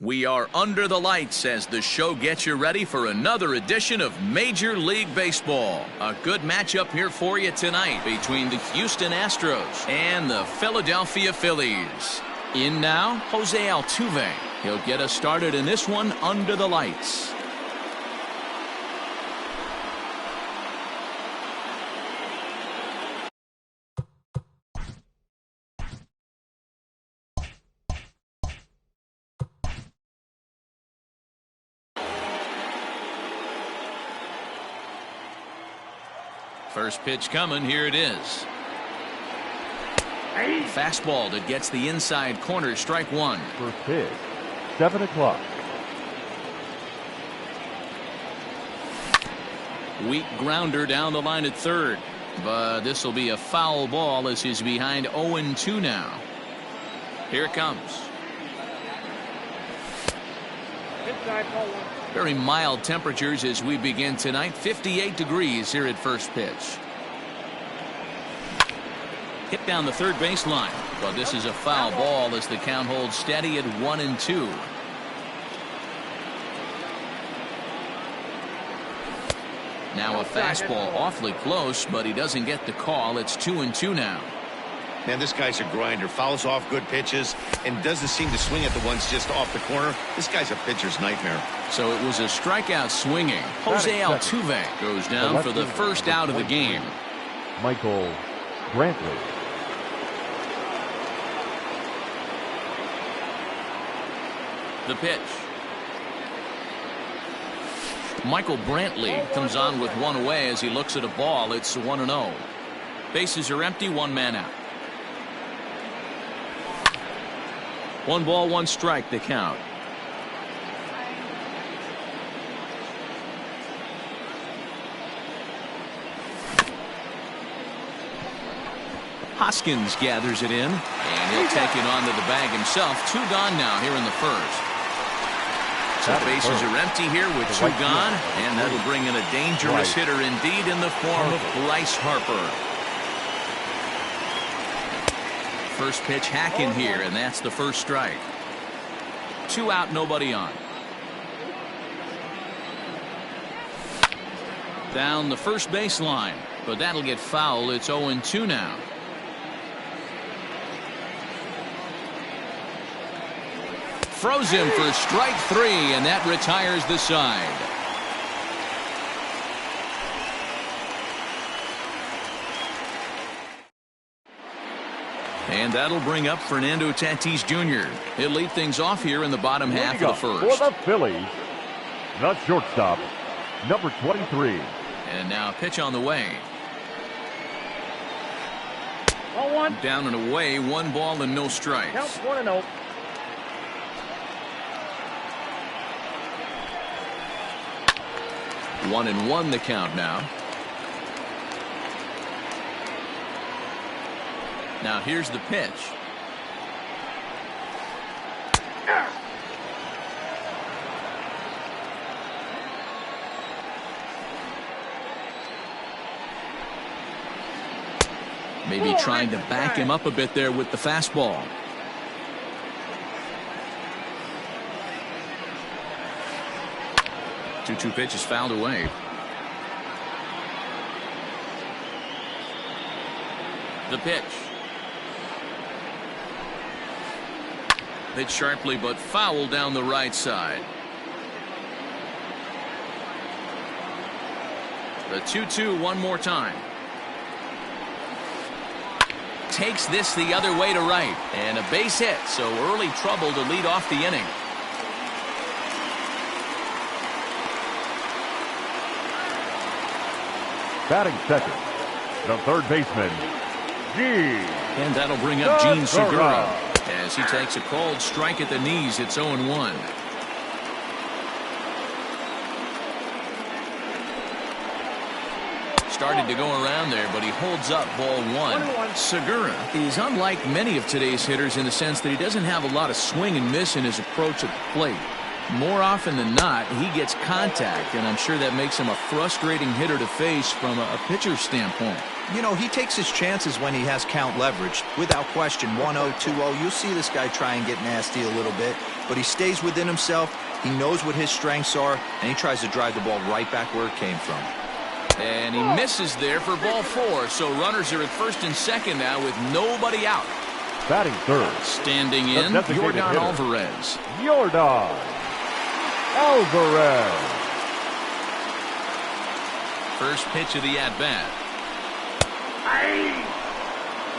We are under the lights as the show gets you ready for another edition of Major League Baseball. A good matchup here for you tonight between the Houston Astros and the Philadelphia Phillies. In now, Jose Altuve. He'll get us started in this one under the lights. First pitch coming, here it is. Fastball that gets the inside corner, strike one. First pitch, 7 o'clock. Weak grounder down the line at third. But this will be a foul ball as he's behind 0-2 now. Here it comes. Very mild temperatures as we begin tonight. 58 degrees here at first pitch. Hit down the third baseline. But this is a foul ball as the count holds steady at 1-2. Now a fastball awfully close, but he doesn't get the call. It's 2-2 now. Man, this guy's a grinder. Fouls off good pitches and doesn't seem to swing at the ones just off the corner. This guy's a pitcher's nightmare. So it was a strikeout swinging. Jose Altuve goes down for the first out of the game. Michael Brantley. The pitch. Michael Brantley comes on with one away as he looks at a ball. It's 1-0. Bases are empty, one man out. 1 ball, 1 strike, the count. Hoskins gathers it in, and he'll take it onto the bag himself. 2 gone now here in the first. So bases are empty here with 2 gone, and that'll bring in a dangerous hitter indeed in the form of Bryce Harper. First pitch hacking here, and that's the first strike. 2 out, nobody on. Down the first baseline, but that'll get foul. It's 0-2 now. Throws him for strike 3, and that retires the side. And that'll bring up Fernando Tatis Jr. He'll lead things off here in the bottom half of the first. For the Phillies, the shortstop, number 23. And now a pitch on the way. Down and away, 1 ball and no strikes. Count 1-0. One and 1 the count now. Now here's the pitch. Maybe trying to back him up a bit there with the fastball. Two pitches fouled away. The pitch. Hit sharply but foul down the right side. The 2-2 one more time. Takes this the other way to right. And a base hit, so early trouble to lead off the inning. Batting second, the third baseman, Gene. And that'll bring up Gene Segura as he takes a cold strike at the knees. It's 0-1. Started to go around there, but he holds up ball 1. Segura is unlike many of today's hitters in the sense that he doesn't have a lot of swing and miss in his approach at the plate. More often than not, he gets contact, and I'm sure that makes him a frustrating hitter to face from a pitcher's standpoint. You know, he takes his chances when he has count leverage. Without question, 1-0, 2-0, you'll see this guy try and get nasty a little bit, but he stays within himself. He knows what his strengths are, and he tries to drive the ball right back where it came from. And he misses there for ball 4, so runners are at first and second now with nobody out. Batting third. Standing in, Jordan Alvarez. Jordan Alvarez. First pitch of the at-bat.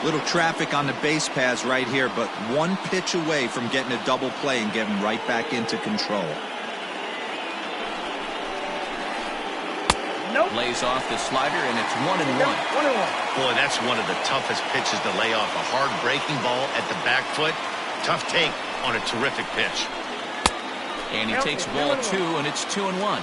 Little traffic on the base paths right here, but one pitch away from getting a double play and getting right back into control. Lays off the slider, and it's 1-1. Boy, that's one of the toughest pitches to lay off. A hard breaking ball at the back foot. Tough take on a terrific pitch. And he takes ball 2, and it's 2-1.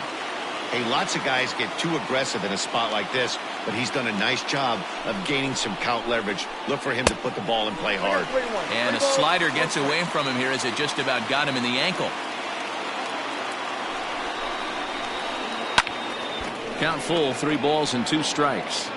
Hey, lots of guys get too aggressive in a spot like this, but he's done a nice job of gaining some count leverage. Look for him to put the ball in play hard. And a slider gets away from him here as it just about got him in the ankle. Count full, 3 balls and 2 strikes.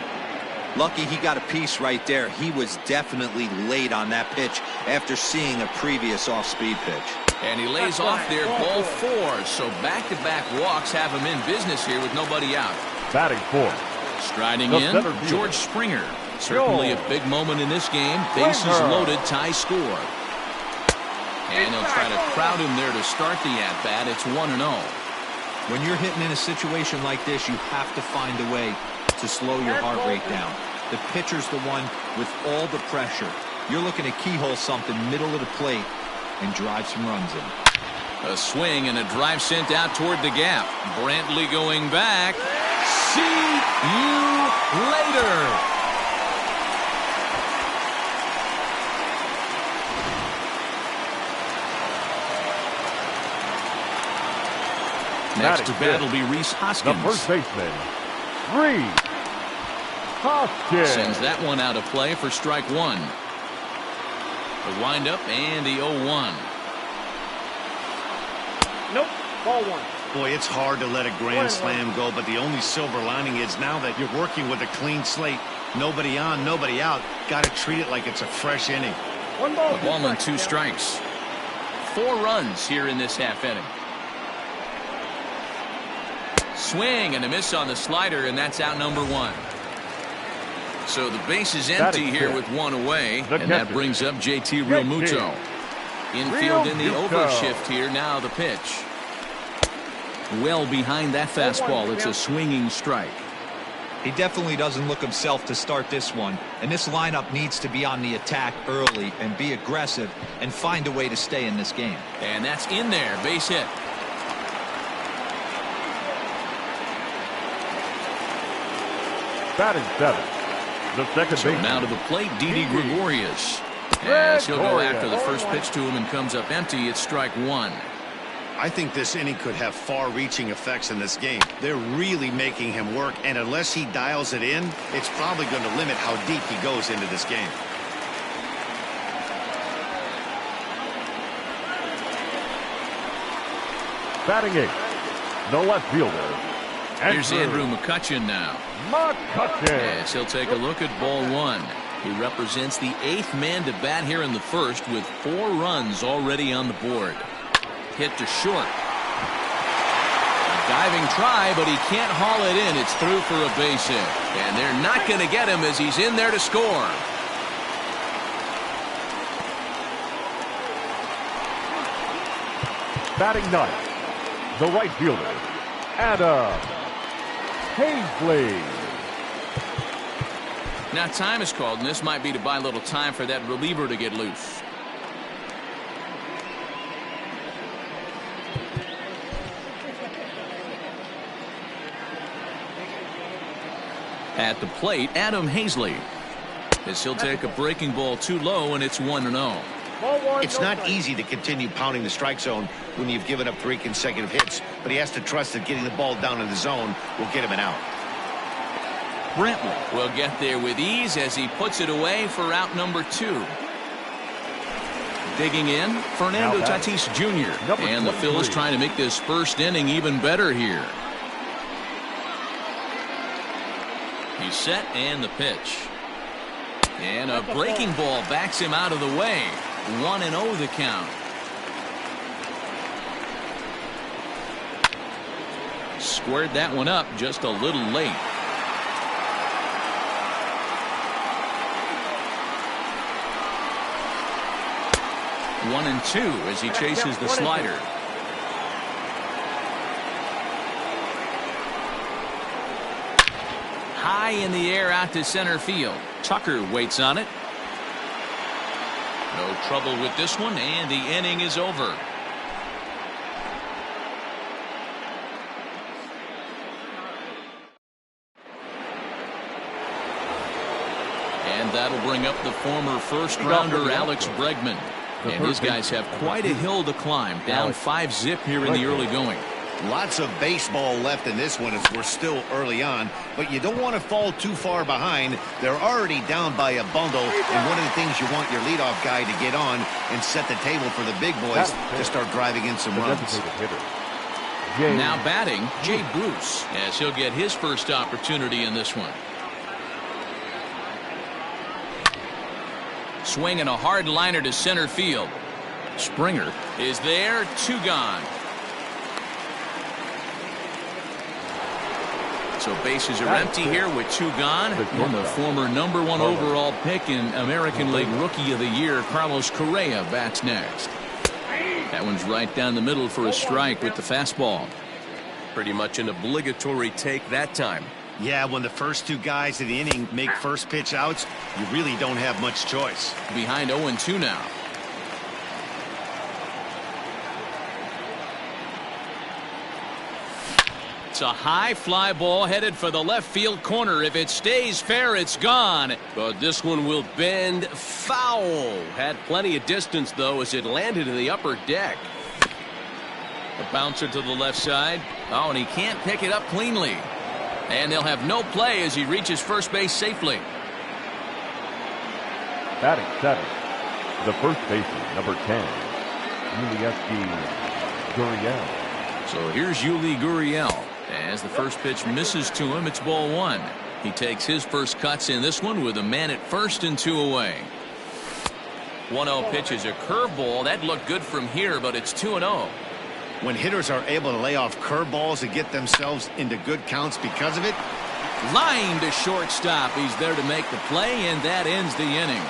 Lucky he got a piece right there. He was definitely late on that pitch after seeing a previous off-speed pitch. And he lays off there, ball 4. So back-to-back walks have him in business here with nobody out. Batting fourth. Striding in, George Springer. Certainly a big moment in this game. Bases loaded, tie score. And he'll try to crowd him there to start the at-bat. It's 1-0. When you're hitting in a situation like this, you have to find a way to slow your heart rate down. The pitcher's the one with all the pressure. You're looking to keyhole something middle of the plate and drive some runs in. A swing and a drive sent out toward the gap. Brantley going back. See you later. Next to bat will be Rhys Hoskins. The first baseman, Rhys Hoskins. Sends that one out of play for strike 1. The windup and the 0-1. Nope, ball 1. Boy, it's hard to let a grand slam go, but the only silver lining is now that you're working with a clean slate. Nobody on, nobody out. Got to treat it like it's a fresh inning. 1 ball, a ball and 2 strikes. 4 runs here in this half inning. Swing and a miss on the slider, and that's out number 1. So the base is empty here with 1 away, and that brings up JT Realmuto. Infield in the overshift here. Now the pitch. Well behind that fastball. It's a swinging strike. He definitely doesn't look himself to start this one, and this lineup needs to be on the attack early and be aggressive and find a way to stay in this game. And that's in there. Base hit. Batting 7. The second baseman. Now to the plate, Didi Gregorius. As he'll go after the first pitch to him and comes up empty. It's strike 1. I think this inning could have far-reaching effects in this game. They're really making him work, and unless he dials it in, it's probably going to limit how deep he goes into this game. Batting 8. The left fielder. Here's Andrew McCutchen now. McCutchen. Yes, he'll take a look at ball 1. He represents the 8th man to bat here in the first with 4 runs already on the board. Hit to short. A diving try, but he can't haul it in. It's through for a base hit. And they're not going to get him as he's in there to score. Batting 9. The right fielder, Adam Hazley. Now time is called, and this might be to buy a little time for that reliever to get loose. At the plate, Adam Hazley. As he'll take a breaking ball too low, and it's 1-0. It's not easy to continue pounding the strike zone when you've given up 3 consecutive hits, but he has to trust that getting the ball down in the zone will get him an out. Brantley will get there with ease as he puts it away for out number 2. Digging in, Fernando Tatis Jr. And the Phils trying to make this first inning even better here. He's set and the pitch. And a breaking ball backs him out of the way. 1-0 the count. Squared that one up just a little late. One and two as he chases the slider. High in the air out to center field. Tucker waits on it. No trouble with this one, and the inning is over. And that'll bring up the former first-rounder Alex Bregman. And his guys have quite a hill to climb, down 5-zip here in the early going. Lots of baseball left in this one as we're still early on, but you don't want to fall too far behind. They're already down by a bundle, and one of the things you want your leadoff guy to get on and set the table for the big boys to start driving in some runs. Now batting, Jay Bruce, as he'll get his first opportunity in this one. Swinging a hard liner to center field. Springer is there, 2 gone. So bases are empty here with 2 gone. And the former #1 overall pick in American League Rookie of the Year, Carlos Correa, bats next. That one's right down the middle for a strike with the fastball. Pretty much an obligatory take that time. Yeah, when the first 2 guys in the inning make first pitch outs, you really don't have much choice. Behind 0-2 now. It's a high fly ball headed for the left field corner. If it stays fair, it's gone. But this one will bend foul. Had plenty of distance, though, as it landed in the upper deck. A bouncer to the left side. Oh, and he can't pick it up cleanly. And they'll have no play as he reaches first base safely. Batting 7, the first baseman, number 10, Gurriel. So here's Yuli Gurriel. As the first pitch misses to him, it's ball 1. He takes his first cuts in this one with a man at first and 2 away. 1-0 pitch is a curveball. That looked good from here, but it's 2-0. When hitters are able to lay off curveballs and get themselves into good counts because of it. Line to shortstop. He's there to make the play, and that ends the inning.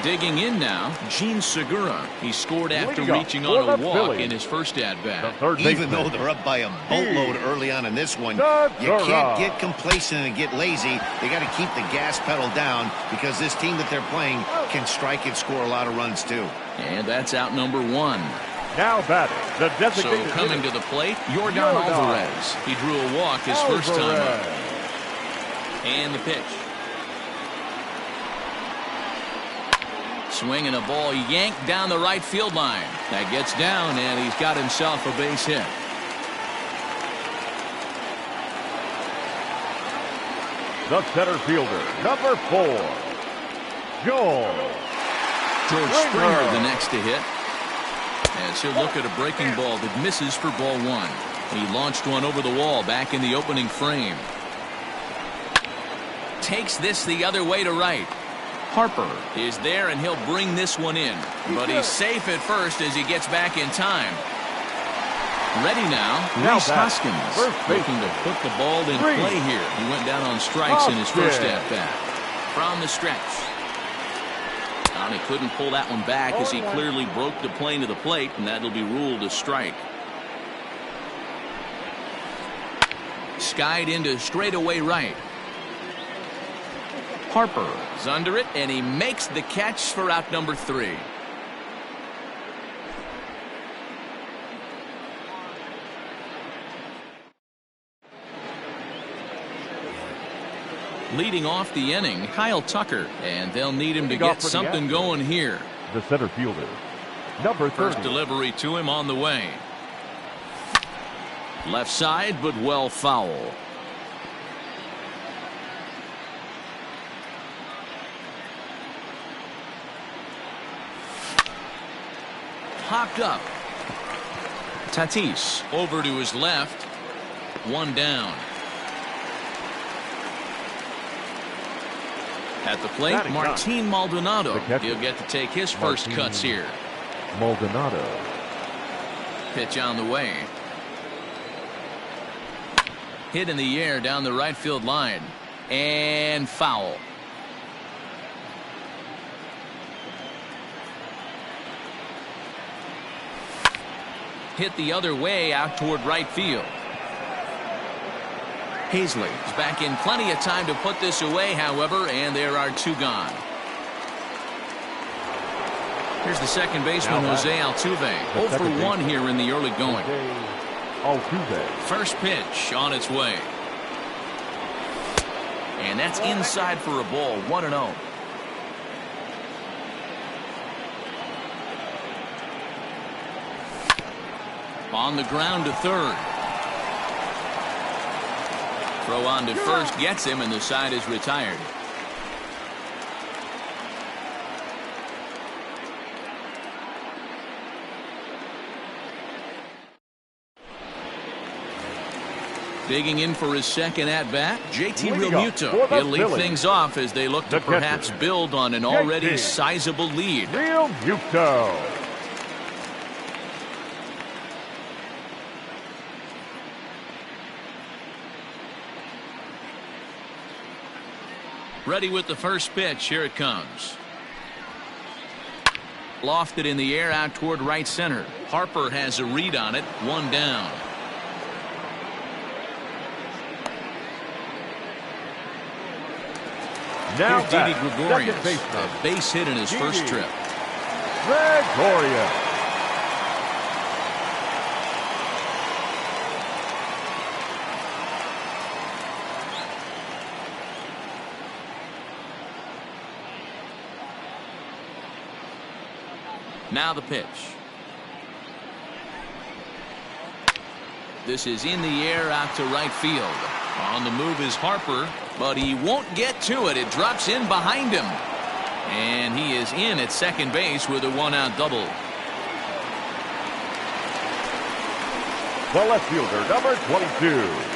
Digging in now, Gene Segura. He scored after reaching on a walk in his first at-bat. Even though they're up by a boatload early on in this one, you can't get complacent and get lazy. They got to keep the gas pedal down because this team that they're playing can strike and score a lot of runs too. And that's out number 1. Now batting, the designated So coming to the plate, Yordan Alvarez. He drew a walk his first time up. And the pitch. Swinging a ball yanked down the right field line. That gets down, and he's got himself a base hit. The center fielder, number 4, George Springer the next to hit. As he'll look at a breaking ball that misses for ball 1. He launched one over the wall back in the opening frame. Takes this the other way to right. Harper is there, and he'll bring this one in. But he's safe at first as he gets back in time. Ready now, Rhys Hoskins looking to put the ball in play here. He went down on strikes in his first at-bat. From the stretch. And he couldn't pull that one back as he clearly broke the plane to the plate, and that'll be ruled a strike. Skied into straightaway right. Harper is under it, and he makes the catch for out number 3. Leading off the inning, Kyle Tucker, and they'll need him to get something going here. The center fielder, number 30. First delivery to him on the way. Left side, but well foul. popped up. Tatis over to his left. One down. At the plate, Martin Maldonado. He'll get to take his first cuts here. Maldonado. Pitch on the way. Hit in the air down the right field line. And foul. Hit the other way out toward right field. Hazley is back in plenty of time to put this away, however, and there are two gone. Here's the second baseman, Jose Altuve. 0 for 1 here in the early going. Altuve. First pitch on its way. And that's inside for a ball, 1-0. On the ground to third. Throw on to first gets him, and the side is retired. Digging in for his second at-bat, JT Realmuto. He'll lead things off as they look to perhaps build on an already sizable lead. Realmuto. Ready with the first pitch. Here it comes. Lofted in the air out toward right center. Harper has a read on it. One down. Now here's Didi Gregorius. A base hit in his first trip. Gregorius. Now the pitch. This is in the air out to right field. On the move is Harper, but he won't get to it. It drops in behind him. And he is in at second base with a one-out double. The left fielder, number 22.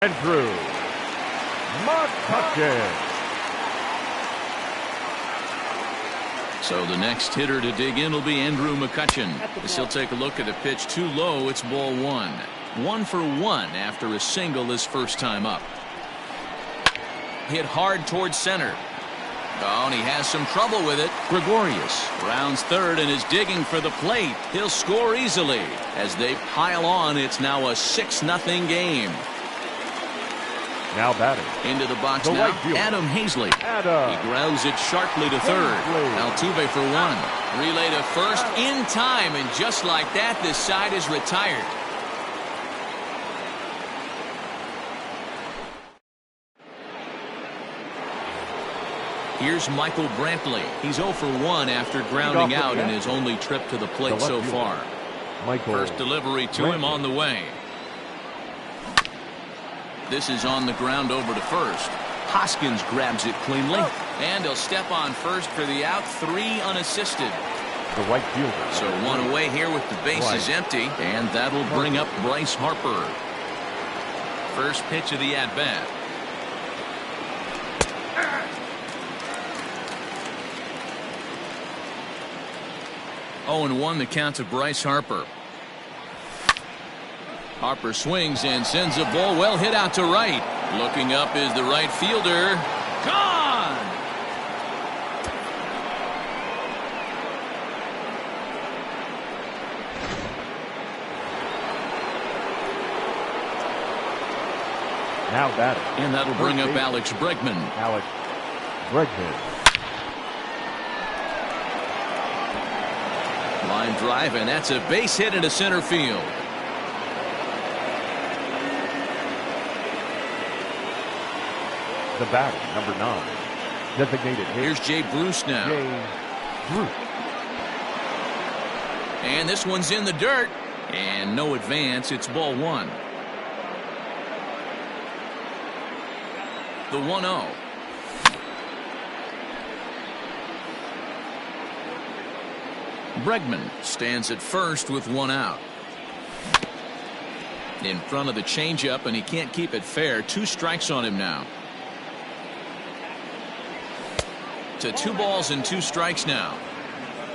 Andrew McCutcheon. So the next hitter to dig in will be Andrew McCutcheon. As he'll take a look at a pitch too low. It's ball one. 1 for 1 after a single his first time up. Hit hard towards center. Oh, and he has some trouble with it. Gregorius rounds third and is digging for the plate. He'll score easily. As they pile on, it's now a 6-0 game. Now batting. Into the box now, right Adam Hazley. He grounds it sharply to third. Altuve for 1. Relay to first in time, and just like that, this side is retired. Here's Michael Brantley. He's 0 for 1 after grounding out in his only trip to the plate so far. First delivery to him on the way. This is on the ground over to first. Hoskins grabs it cleanly, and he'll step on first for the out. 3 unassisted. The right fielder. So 1 away here with the bases empty, and that'll bring up Bryce Harper. First pitch of the at-bat. Oh, and 1 the count to Bryce Harper. Harper swings and sends a ball well hit out to right. Looking up is the right fielder. Gone! Now batting. And that'll bring up Alex Bregman. Alex Bregman. Line drive, and that's a base hit into center field. The batter, number 9. Designated hitter. Here's Jay Bruce now. Jay Bruce. And this one's in the dirt. And no advance. It's ball 1. The 1-0. Bregman stands at first with 1 out. In front of the changeup, and he can't keep it fair. 2 strikes on him now. To 2 balls and 2 strikes now.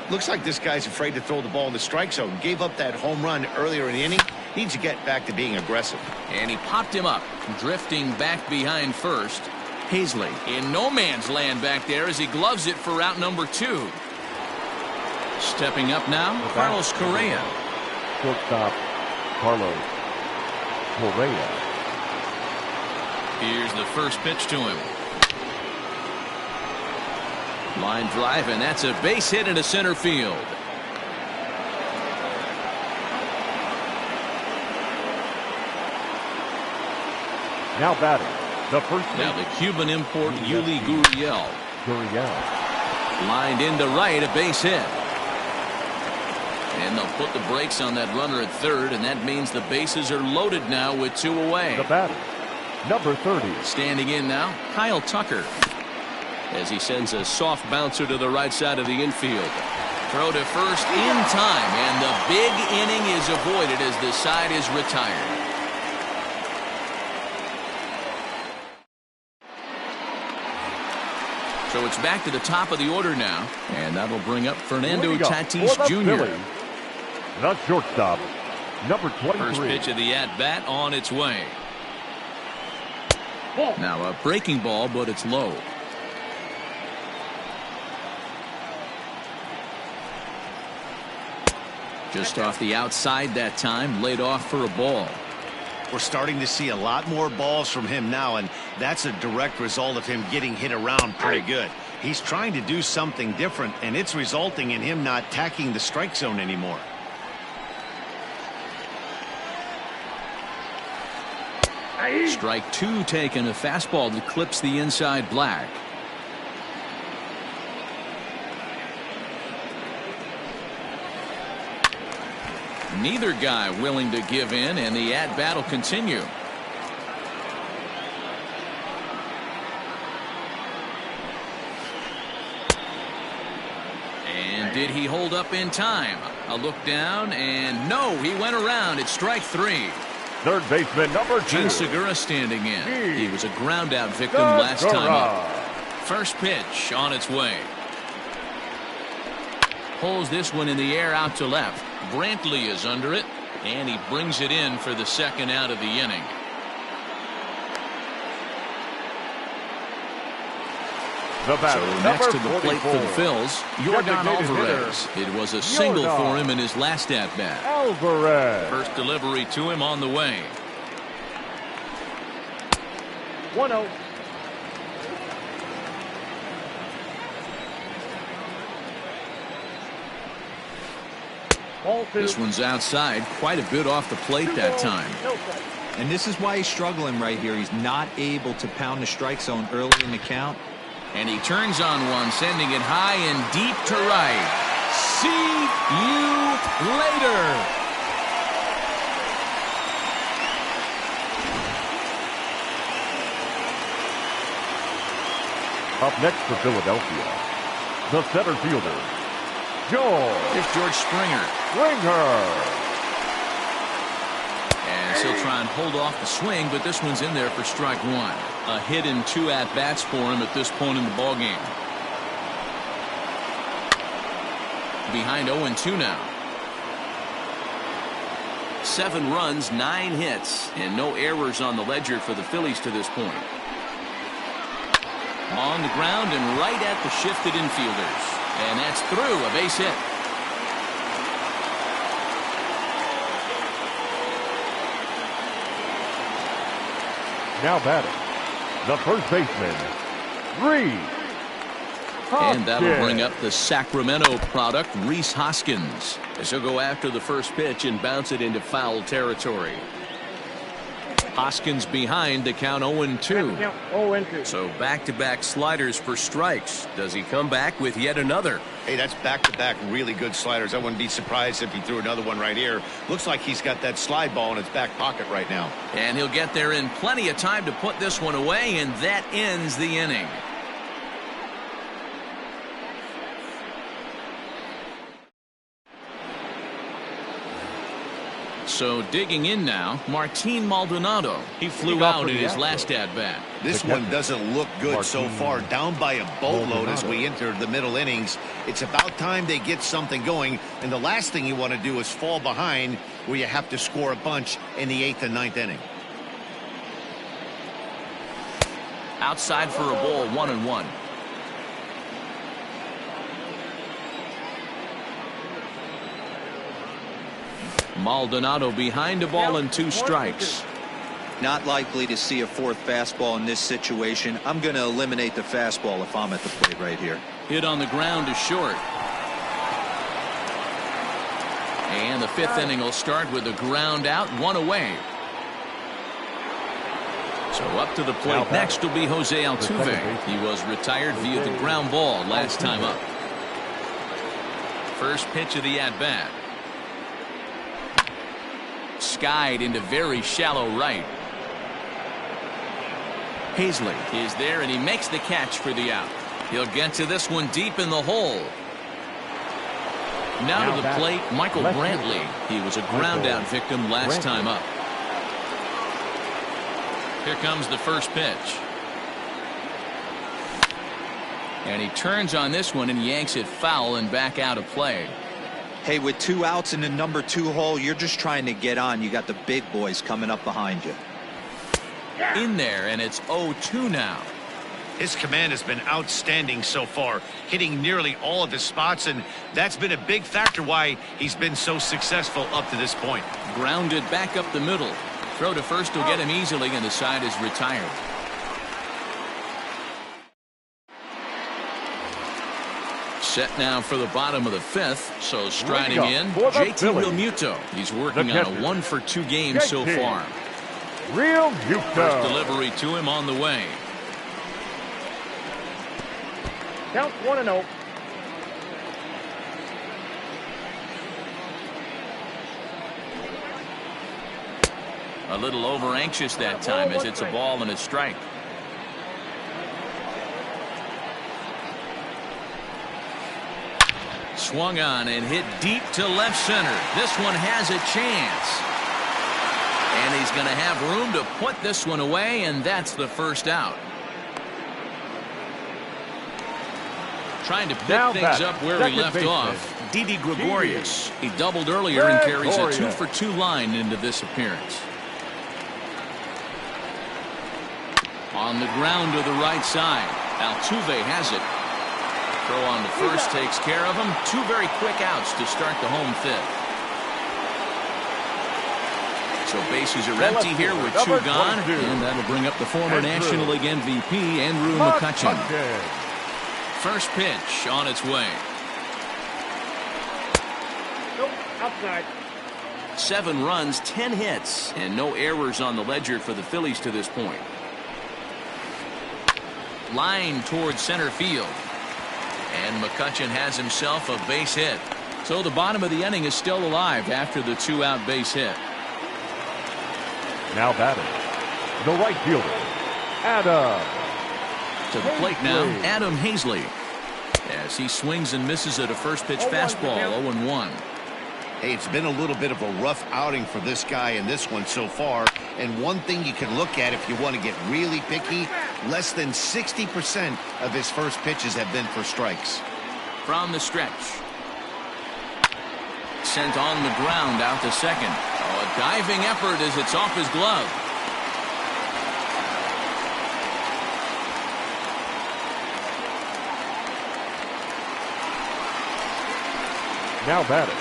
Looks like this guy's afraid to throw the ball in the strike zone. Gave up that home run earlier in the inning. Needs to get back to being aggressive. And he popped him up, drifting back behind first. Hazley in no man's land back there as he gloves it for out number 2. Stepping up now, Carlos Correa. Shortstop, Carlos Correa. Here's the first pitch to him. Line drive, and that's a base hit into center field. Now batting. The first Now the Cuban import Yuli Gurriel. Lined into right, a base hit. And they'll put the brakes on that runner at third, and that means the bases are loaded now with 2 away. The batter, number 30. Standing in now, Kyle Tucker. As he sends a soft bouncer to the right side of the infield. Throw to first in time, and the big inning is avoided as the side is retired. So it's back to the top of the order now, and that'll bring up Fernando Tatis Jr. The shortstop, number 23. First pitch of the at-bat on its way. Now a breaking ball, but it's low. Just off the outside that time, laid off for a ball. We're starting to see a lot more balls from him now, and that's a direct result of him getting hit around pretty good. He's trying to do something different, and it's resulting in him not tacking the strike zone anymore. Strike 2 taken, a fastball that clips the inside black. Neither guy willing to give in, and the at-bat will continue. And did he hold up in time? A look down, and no, he went around. It's strike 3. Third baseman, number 2. Gene Segura standing in. He was a ground-out victim last time up. First pitch on its way. Pulls this one in the air out to left. Brantley is under it, and he brings it in for the second out of the inning. The batter, So next to the 44. plate for the Phils, Yordan Designated Alvarez. It was a single for him in his last at-bat. Alvarez. First delivery to him on the way. 1-0. This one's outside, quite a bit off the plate that time. And this is why he's struggling right here. He's not able to pound the strike zone early in the count. And he turns on one, sending it high and deep to right. See you later. Up next for Philadelphia, the center fielder, Here's George Springer. As he'll try and hold off the swing, but this one's in there for strike 1. A hit in 2 at-bats for him at this point in the ballgame. Behind 0-2 now. 7 runs, 9 hits, and no errors on the ledger for the Phillies to this point. On the ground and right at the shifted infielders. And that's through, a base hit. Now batting, the first baseman, Reese. And that'll bring up the Sacramento product, Rhys Hoskins, as he'll go after the first pitch and bounce it into foul territory. Hoskins behind to count 0-2. So back-to-back sliders for strikes. Does he come back with yet another? Hey, that's back-to-back really good sliders. I wouldn't be surprised if he threw another one right here. Looks like he's got that slide ball in his back pocket right now. And he'll get there in plenty of time to put this one away, and that ends the inning. So digging in now, Martin Maldonado. He flew out in his last at-bat. This one doesn't look good so far. Down by a boatload as we enter the middle innings. It's about time they get something going. And the last thing you want to do is fall behind where you have to score a bunch in the 8th and 9th inning. Outside for a ball, 1-1. Maldonado behind a ball and 2 strikes. Not likely to see a 4th fastball in this situation. I'm going to eliminate the fastball if I'm at the plate right here. Hit on the ground is short. And the 5th inning will start with a ground out, 1 away. So up to the plate next will be Jose Altuve. He was retired via the ground ball last time up. First pitch of the at-bat. Skied into very shallow right. Hazley is there and he makes the catch for the out. He'll get to this one deep in the hole. Now to the plate, Michael Brantley. He was a ground out victim last time up. Here comes the first pitch. And he turns on this one and yanks it foul and back out of play. Hey, with 2 outs in the number 2 hole, you're just trying to get on. You got the big boys coming up behind you. In there, and it's 0-2 now. His command has been outstanding so far, hitting nearly all of his spots, and that's been a big factor why he's been so successful up to this point. Grounded back up the middle. Throw to first will get him easily, and the side is retired. Set now for the bottom of the 5th. So striding in, JT Realmuto. He's working on a 1-for-2 game so far. Realmuto. First delivery to him on the way. Count 1-0. A little over anxious that time as it's a ball and a strike. Swung on and hit deep to left center. This one has a chance. And he's going to have room to put this one away, and that's the first out. Trying to pick things up where he left off. Didi Gregorius. He doubled earlier and carries a 2-for-2 line into this appearance. On the ground to the right side. Altuve has it. Throw on to first takes care of him. 2 very quick outs to start the home 5th. So bases are empty here with 2 gone. And that'll bring up the former National League MVP, Andrew McCutchen. First pitch on its way. Nope, outside. 7 runs, 10 hits, and no errors on the ledger for the Phillies to this point. Line towards center field. And McCutchen has himself a base hit. So the bottom of the inning is still alive after the 2-out base hit. Now batting, the right fielder, Adam. To the plate now, Adam Hazley. As he swings and misses at a first pitch fastball, 0-1. Hey, it's been a little bit of a rough outing for this guy in this one so far. And one thing you can look at if you want to get really picky, less than 60% of his first pitches have been for strikes. From the stretch. Sent on the ground out to second. Oh, a diving effort as it's off his glove. Now batting,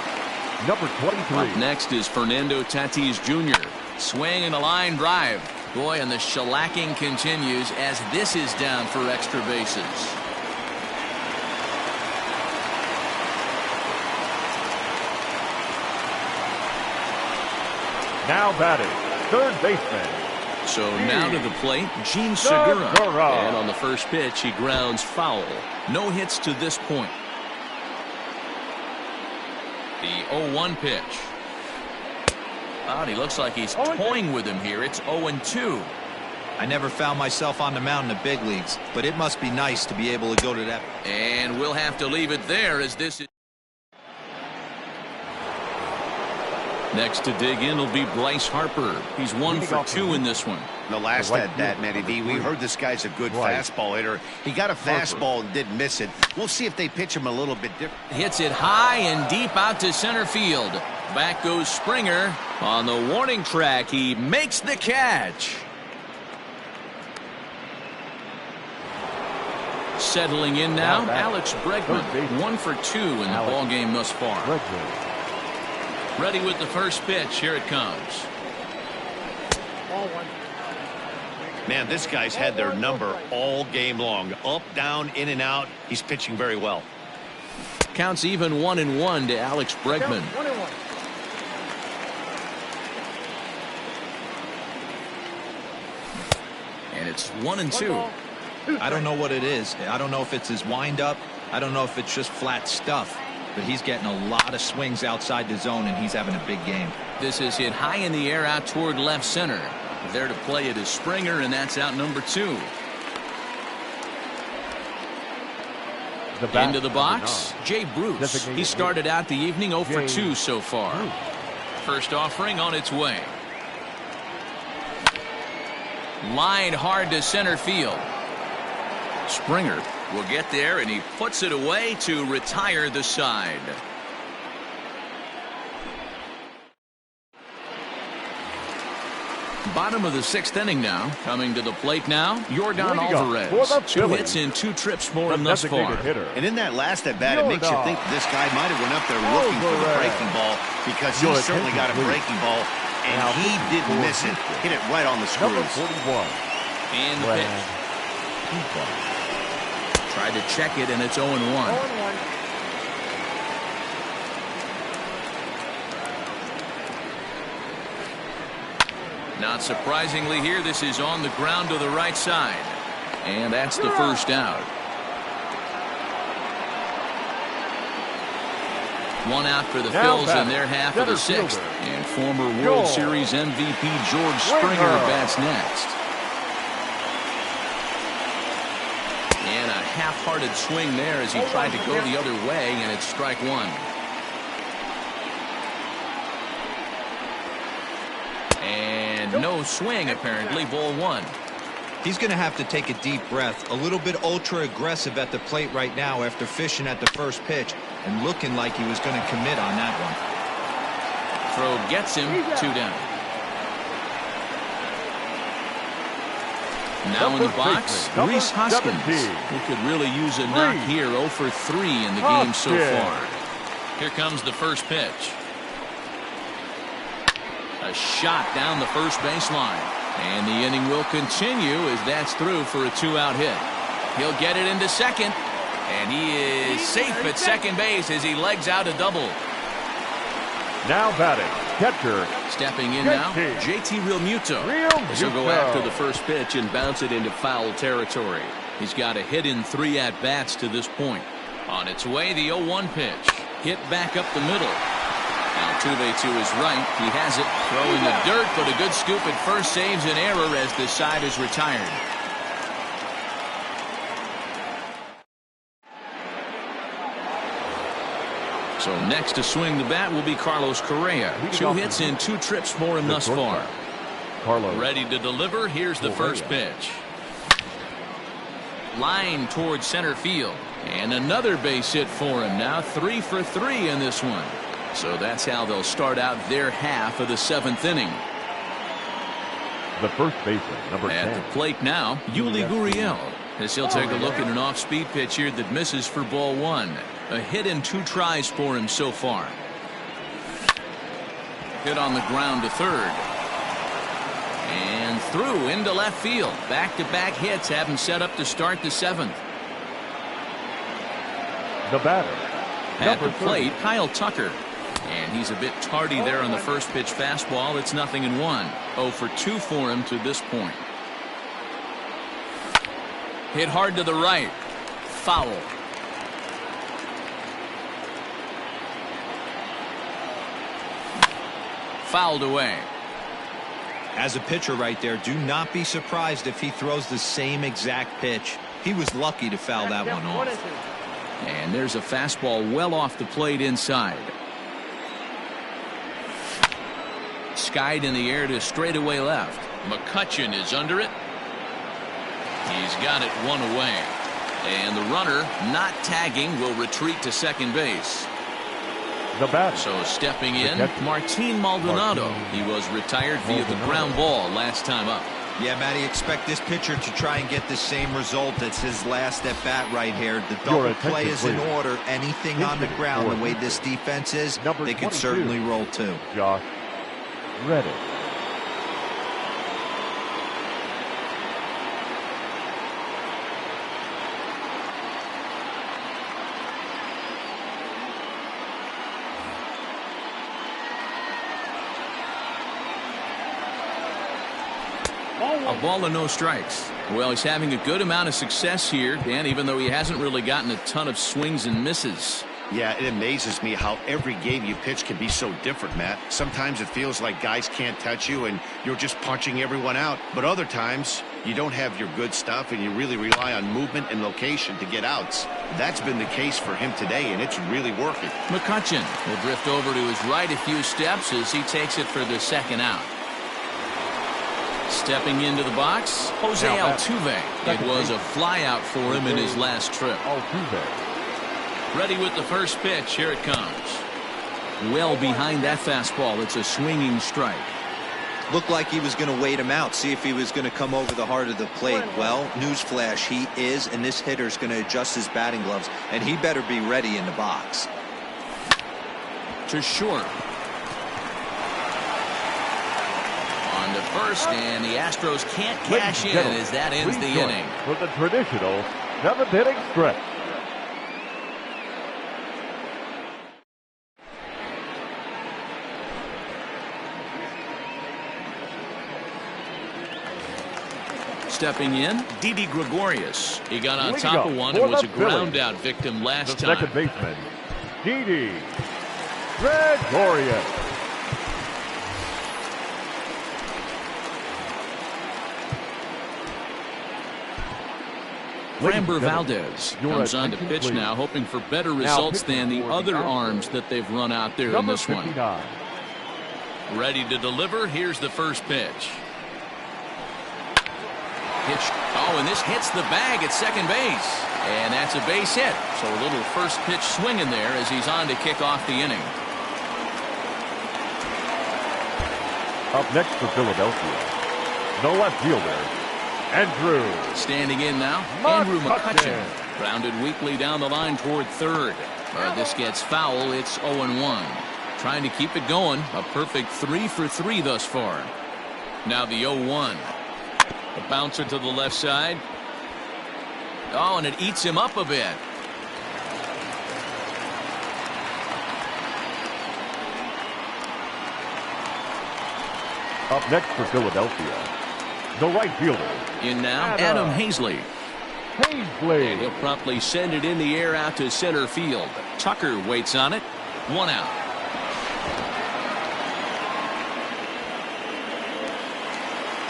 number 23. Up next is Fernando Tatis Jr. Swing and a line drive. Boy, and the shellacking continues as this is down for extra bases. Now batting, third baseman. So now to the plate, Gene Segura. And on the first pitch, he grounds foul. No hits to this point. The 0-1 pitch. Oh, he looks like he's toying with him here. It's 0-2. I never found myself on the mound in the big leagues, but it must be nice to be able to go to that. And we'll have to leave it there as this is. Next to dig in will be Bryce Harper. He's 1 for 2 in this one. The last at that, Matty V, we heard this guy's a good fastball hitter. He got a fastball and didn't miss it. We'll see if they pitch him a little bit different. Hits it high and deep out to center field. Back goes Springer. On the warning track, he makes the catch. Settling in now, Alex Bregman. 1 for 2 in the ball game thus far. Ready with the first pitch. Here it comes. Ball one. Man, this guy's had their number all game long. Up, down, in and out. He's pitching very well. Counts even 1-1 to Alex Bregman. 1-1. And it's 1-2. I don't know what it is. I don't know if it's his windup. I don't know if it's just flat stuff. But he's getting a lot of swings outside the zone, and he's having a big game. This is hit high in the air out toward left center. There to play it is Springer, and that's out number 2. Into the box, Jay Bruce. He started out the evening 0 for 2 so far. First offering on its way. Line hard to center field. Springer will get there, and he puts it away to retire the side. Bottom of the 6th inning now. Coming to the plate now, Yordan Alvarez. 2 hits in 2 trips for him thus far. And in that last at bat, it makes you think this guy might have went up there looking for the breaking ball, because he certainly got a breaking ball, and he didn't miss it. Hit it right on the screws. And the pitch. Tried to check it, and it's 0-1. 0-1. Not surprisingly here, this is on the ground to the right side. And that's the first out. 1 out for the Phils in their half of the 6th. And former World Series MVP George Springer bats next. And a half-hearted swing there as he tried to go the other way, and it's strike 1. And no swing, apparently. Ball 1. He's going to have to take a deep breath. A little bit ultra-aggressive at the plate right now after fishing at the first pitch and looking like he was going to commit on that one. Throw gets him. 2 down. Now in the box, Rhys Hoskins. He could really use a knock here. 0 for 3 in the game so far. Here comes the first pitch. A shot down the first baseline. And the inning will continue as that's through for a 2-out hit. He'll get it into second. And he is safe at second base as he legs out a double. Now batting, catcher. Stepping in now, JT Realmuto. He'll go after the first pitch and bounce it into foul territory. He's got a hit in 3 at-bats to this point. On its way, the 0-1 pitch. Hit back up the middle. Altuve to his right. He has it. Throwing the dirt, but a good scoop at first saves an error as the side is retired. So next to swing the bat will be Carlos Correa. 2 hits in 2 trips for him thus far. Ready to deliver. Here's the first pitch. Line towards center field. And another base hit for him now. 3 for 3 in this one. So that's how they'll start out their half of the 7th inning. The first baseman, number 10. At the plate now, Yuli Gurriel, as he'll take a look at an off-speed pitch here that misses for ball 1. A hit in 2 tries for him so far. Hit on the ground to third. And through into left field. Back-to-back hits have him set up to start the 7th. The batter, At the number 30. plate, Kyle Tucker. And he's a bit tardy there on the first pitch fastball. It's 0-1. 0 for 2 for him to this point. Hit hard to the right. Foul. Fouled away. As a pitcher right there, do not be surprised if he throws the same exact pitch. He was lucky to foul that one off. And there's a fastball well off the plate inside. Skied in the air to straightaway left. McCutchen is under it. He's got it 1 away. And the runner, not tagging, will retreat to second base. The batter, So stepping in, Martin Maldonado. He was retired via the ground ball last time up. Yeah, Matty, expect this pitcher to try and get the same result as his last at bat right here. The double play is in order. Anything on the ground, the way this defense is, they could certainly roll too. Josh Reddick. A ball and no strikes. Well, he's having a good amount of success here, Dan, even though he hasn't really gotten a ton of swings and misses. Yeah, it amazes me how every game you pitch can be so different, Matt. Sometimes it feels like guys can't touch you and you're just punching everyone out. But other times, you don't have your good stuff and you really rely on movement and location to get outs. That's been the case for him today, and it's really working. McCutchen will drift over to his right a few steps as he takes it for the second out. Stepping into the box, Jose Altuve. It was a fly out for him in his last trip. Altuve. Ready with the first pitch. Here it comes. Well behind that fastball. It's a swinging strike. Looked like he was going to wait him out, see if he was going to come over the heart of the plate. Well, newsflash, he is, and this hitter's going to adjust his batting gloves, and he better be ready in the box. To short. On to first, and the Astros can't cash in as that ends the inning. For the traditional 7th inning stretch. Stepping in, Didi Gregorius. He got on Leading top up of one for and was the a ground Phillies, out victim last the time. second baseman, Didi Gregorius. Framber Valdez comes on to pitch now, hoping for better results than the other arms that they've run out there in this one. Ready to deliver. Here's the first pitch. Pitch. Oh, and this hits the bag at second base. And that's a base hit. So a little first pitch swinging there as he's on to kick off the inning. Up next for Philadelphia, the left fielder, Andrew. Standing in now, Andrew McCutchen. Grounded weakly down the line toward third. But this gets foul. It's 0-1. Trying to keep it going. A perfect 3 for 3 thus far. Now the 0-1. A bouncer to the left side. Oh, and it eats him up a bit. Up next for Philadelphia, the right fielder, In now, Adam Hazley. And he'll promptly send it in the air out to center field. Tucker waits on it. 1 out.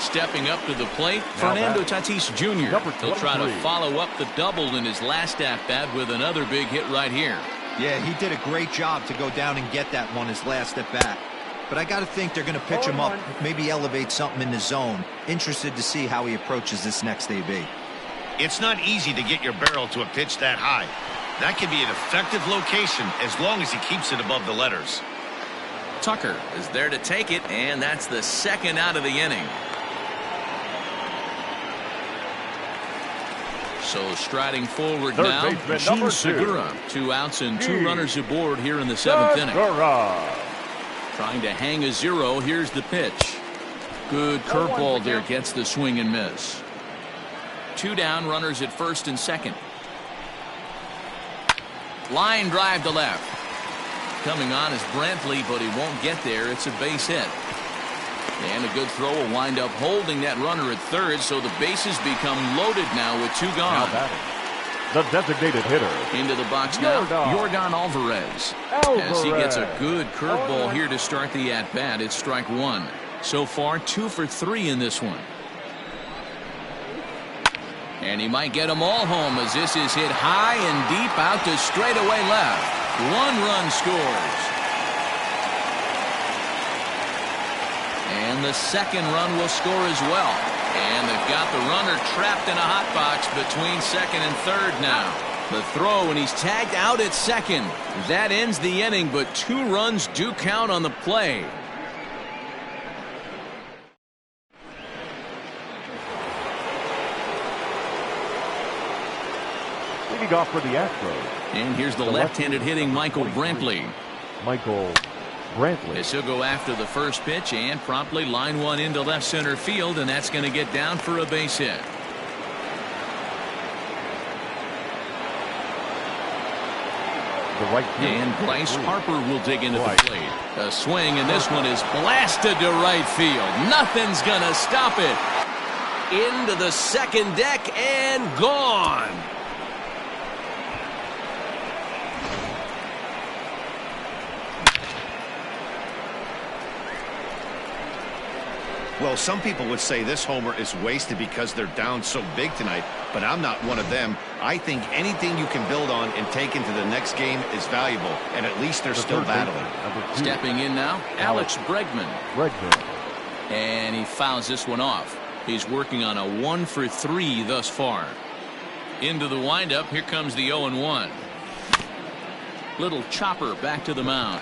Stepping up to the plate, Fernando Tatis Jr. He'll try to follow up the double in his last at-bat with another big hit right here. Yeah, he did a great job to go down and get that one his last at bat. But I got to think they're going to pitch him up, maybe elevate something in the zone. Interested to see how he approaches this next AB. It's not easy to get your barrel to a pitch that high. That can be an effective location as long as he keeps it above the letters. Tucker is there to take it, and that's the second out of the inning. So striding forward Third now, baseman, Jun number 2. Segura. 2 outs and 2 runners aboard here in the 7th inning. Segura. Trying to hang a 0. Here's the pitch. Good curveball there. Gets the swing and miss. 2 down, runners at first and second. Line drive to left. Coming on is Brantley, but he won't get there. It's a base hit. And a good throw will wind up holding that runner at third, so the bases become loaded now with 2 gone. Now batting, the designated hitter. Into the box now, Yordan Alvarez. As he gets a good curveball here to start the at-bat. It's strike 1. So far, 2 for 3 in this one. And he might get them all home as this is hit high and deep out to straightaway left. 1 run scores. And the second run will score as well. And they've got the runner trapped in a hot box between second and third now. The throw, and he's tagged out at second. That ends the inning, but 2 runs do count on the play. Leading off for the Astros. And here's the left-handed hitting Michael Brantley. Michael Brantley. As he'll go after the first pitch and promptly line one into left center field, and that's going to get down for a base hit. The right field. And Bryce Harper will dig into the plate. A swing, and this one is blasted to right field. Nothing's going to stop it. Into the second deck and gone. Well, some people would say this homer is wasted because they're down so big tonight, but I'm not one of them. I think anything you can build on and take into the next game is valuable, and at least they're still battling. Stepping in now, Alex Bregman. And he fouls this one off. He's working on a 1 for 3 thus far. Into the windup, here comes the 0-1. Little chopper back to the mound.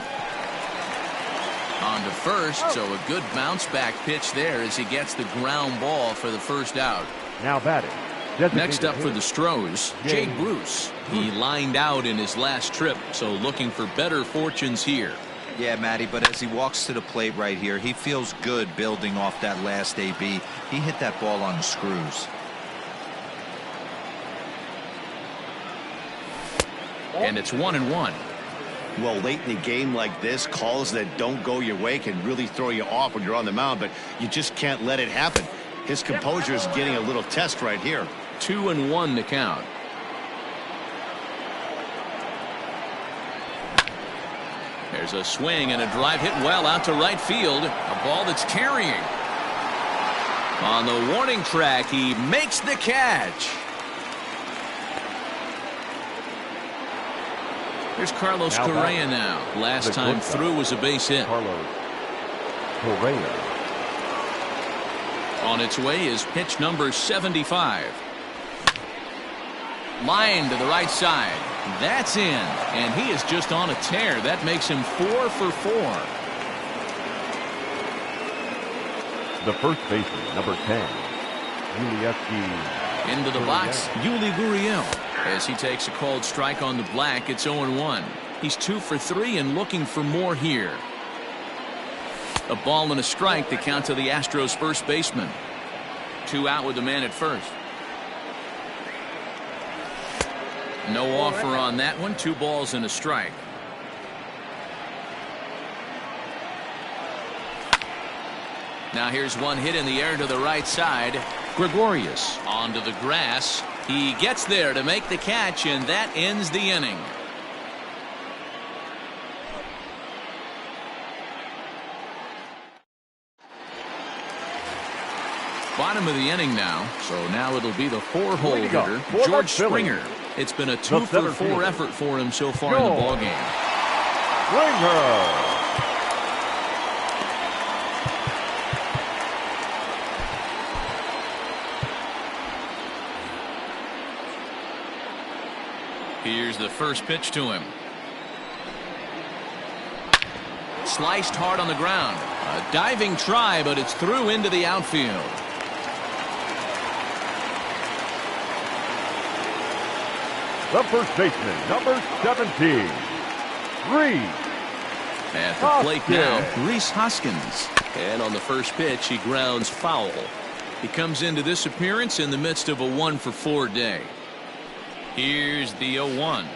On to first, so a good bounce back pitch there as he gets the ground ball for the first out. Now batting. Next up for the Stros, Jay Bruce. He lined out in his last trip, so looking for better fortunes here. Yeah, Matty, but as he walks to the plate right here, he feels good building off that last AB. He hit that ball on the screws. And it's 1-1. Well, late in the game like this, calls that don't go your way can really throw you off when you're on the mound, but you just can't let it happen. His composure is getting a little test right here. 2-1 to count. There's a swing and a drive hit well out to right field. A ball that's carrying. On the warning track, he makes the catch. Here's Carlos Correa now. Last time through was a base hit. Carlos Correa. On its way is pitch number 75. Line to the right side. That's in. And he is just on a tear. That makes him 4 for 4. The first baseman, number 10. Into the box, Yuli Gurriel. As he takes a called strike on the black, it's 0-1. He's 2 for 3 and looking for more here. A ball and a strike to count to the Astros first baseman. 2 out with the man at first. No offer on that one. 2 balls and a strike. Now here's one hit in the air to the right side. Gregorius onto the grass. He gets there to make the catch, and that ends the inning. Bottom of the inning now, so now it'll be the 4-hole hitter, George Springer. It's been a 2 for 4 effort for him so far in the ballgame. Springer. Here's the first pitch to him. Sliced hard on the ground. A diving try, but it's through into the outfield. The first baseman, number 17, Reese. At the plate now, Reese Hoskins. And on the first pitch, he grounds foul. He comes into this appearance in the midst of a 1-for-4 day. Here's the 0-1.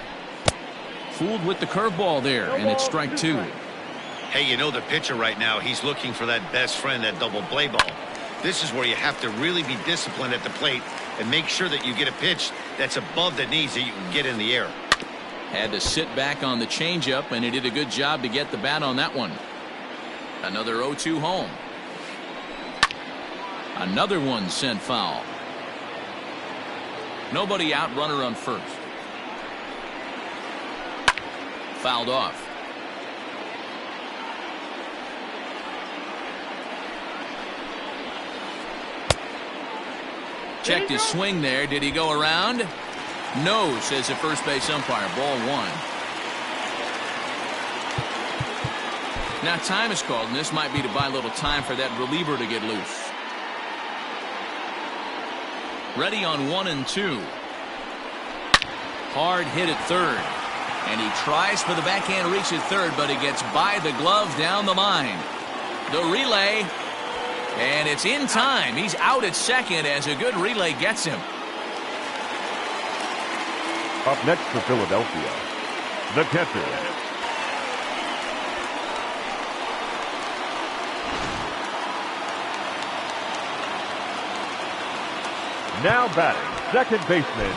Fooled with the curveball there, and it's strike two. Hey, you know the pitcher right now, he's looking for that best friend, that double play ball. This is where you have to really be disciplined at the plate and make sure that you get a pitch that's above the knees that you can get in the air. Had to sit back on the changeup, and he did a good job to get the bat on that one. Another 0-2 home. Another one sent foul. Nobody out, runner on first. Fouled off. Checked his swing there. Did he go around? No, says the first base umpire. Ball one. Now time is called, and this might be to buy a little time for that reliever to get loose. Ready on 1 and 2. Hard hit at third. And he tries for the backhand reach at third, but he gets by the glove down the line. The relay. And it's in time. He's out at second as a good relay gets him. Up next for Philadelphia, the catcher, now batting, second baseman,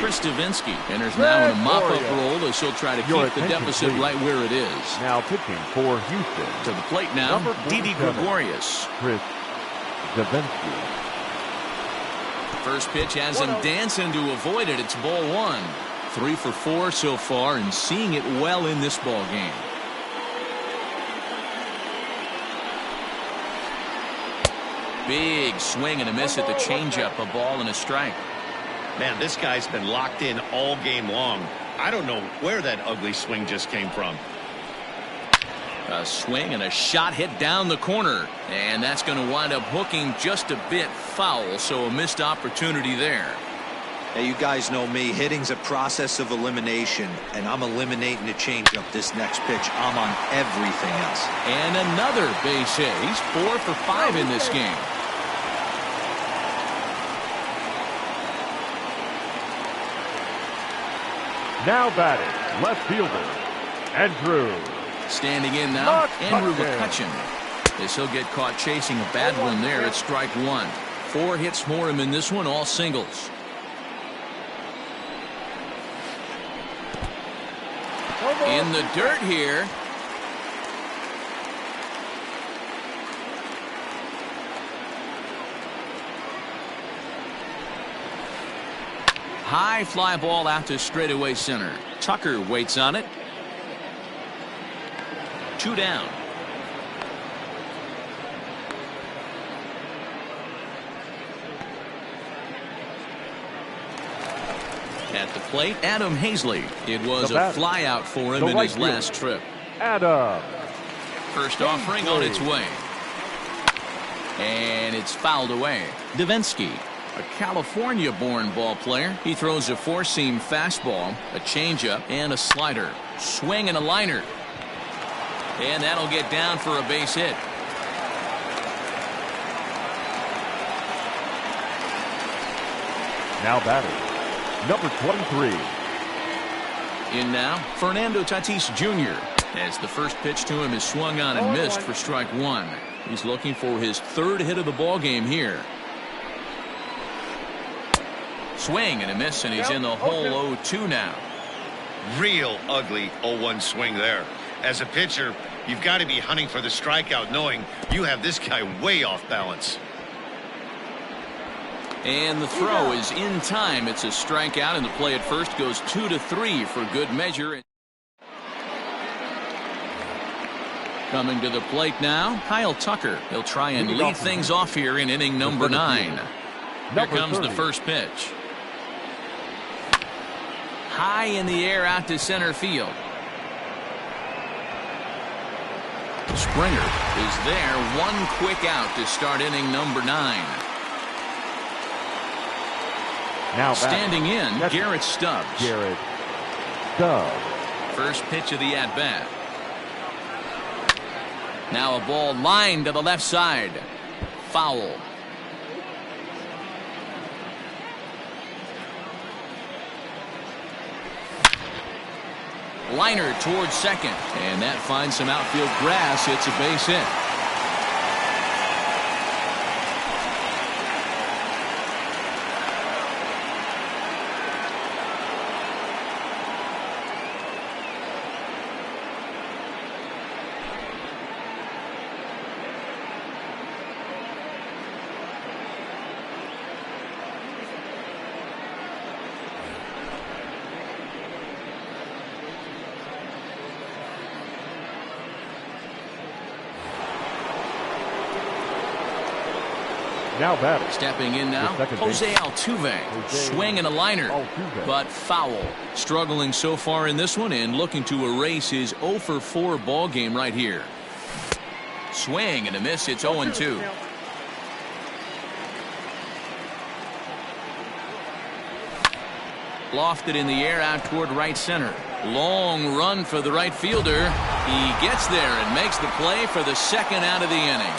Chris Davinsky enters now in a mop-up role as he'll try to keep the deficit right where it is. Now pitching for Houston. To the plate now, Didi Gregorius. Chris Davinsky. First pitch has him dancing to avoid it. It's ball one. 3 for 4 so far and seeing it well in this ball game. Big swing and a miss at the changeup. A ball and a strike. Man, this guy's been locked in all game long. I don't know where that ugly swing just came from. A swing and a shot hit down the corner. And that's going to wind up hooking just a bit foul, so a missed opportunity there. Hey, you guys know me. Hitting's a process of elimination, and I'm eliminating the changeup this next pitch. I'm on everything else. And another base hit. He's 4 for 5 in this game. Now batting, left fielder, Andrew. Standing in now, Andrew McCutcheon. As he'll get caught chasing a bad one there at strike one. 4 hits for him in this one, all singles. In the dirt here. High fly ball out to straightaway center. Tucker waits on it. 2 down. At the plate, Adam Hazley. It was a fly out for him in his last trip. Adam. First offering on its way. And it's fouled away. Davinsky, a California-born ball player. He throws a 4-seam fastball, a changeup, and a slider. Swing and a liner. And that'll get down for a base hit. Now batting, number 23. In now, Fernando Tatis Jr. as the first pitch to him is swung on and missed for strike one. He's looking for his 3rd hit of the ball game here. Swing and a miss, and he's in the hole 0-2 now. Real ugly 0-1 swing there. As a pitcher, you've got to be hunting for the strikeout, knowing you have this guy way off balance. And the throw is in time. It's a strikeout, and the play at first goes 2-3 for good measure. Coming to the plate now, Kyle Tucker. He'll try and lead things off here in inning number 9. Here comes the first pitch. High in the air out to center field. Springer is there. 1 quick out to start inning number 9. Now Standing in, That's Garrett Stubbs. Garrett Stubbs. First pitch of the at-bat. Now a ball lined to the left side. Foul. Liner towards second, and that finds some outfield grass. It's a base hit. Now batting. Stepping in now, Jose Altuve. Swing and a liner, but foul. Struggling so far in this one and looking to erase his 0 for 4 ball game right here. Swing and a miss. It's 0-2. Lofted in the air out toward right center. Long run for the right fielder. He gets there and makes the play for the second out of the inning.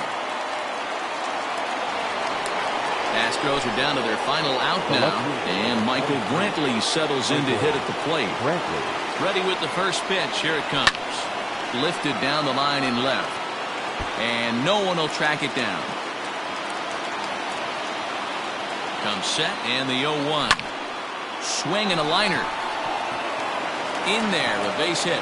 Astros are down to their final out now, and Michael Brantley settles in to hit at the plate. Ready with the first pitch. Here it comes. Lifted down the line in left, and no one will track it down. Comes set, and the 0-1. Swing and a liner. In there, a base hit.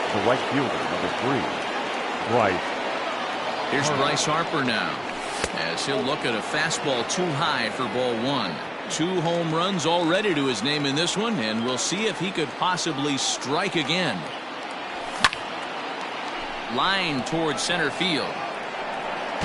The right fielder, number 3, Bryce. Here's Bryce Harper now, as he'll look at a fastball too high for ball 1. 2 home runs already to his name in this one, and we'll see if he could possibly strike again. Line towards center field,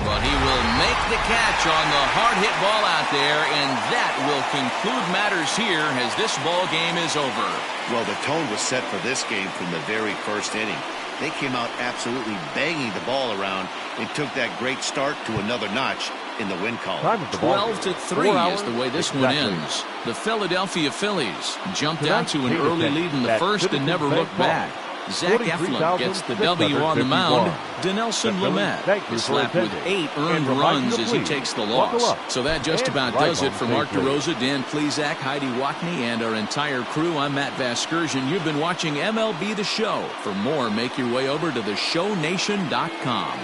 but he will make the catch on the hard hit ball out there, and that will conclude matters here as this ball game is over. Well, the tone was set for this game from the very first inning. They came out absolutely banging the ball around and took that great start to another notch in the win column. 12-3 is the way this one ends. The Philadelphia Phillies jumped out to an early lead in the first and never looked back. Zach Eflin gets the W on the mound. Dinelson Lamet is slapped with 8 earned runs as he takes the loss. So that just about does it for Mark DeRosa, Dan Plezak, Heidi Watney, and our entire crew. I'm Matt Vasgersian. You've been watching MLB The Show. For more, make your way over to theshownation.com.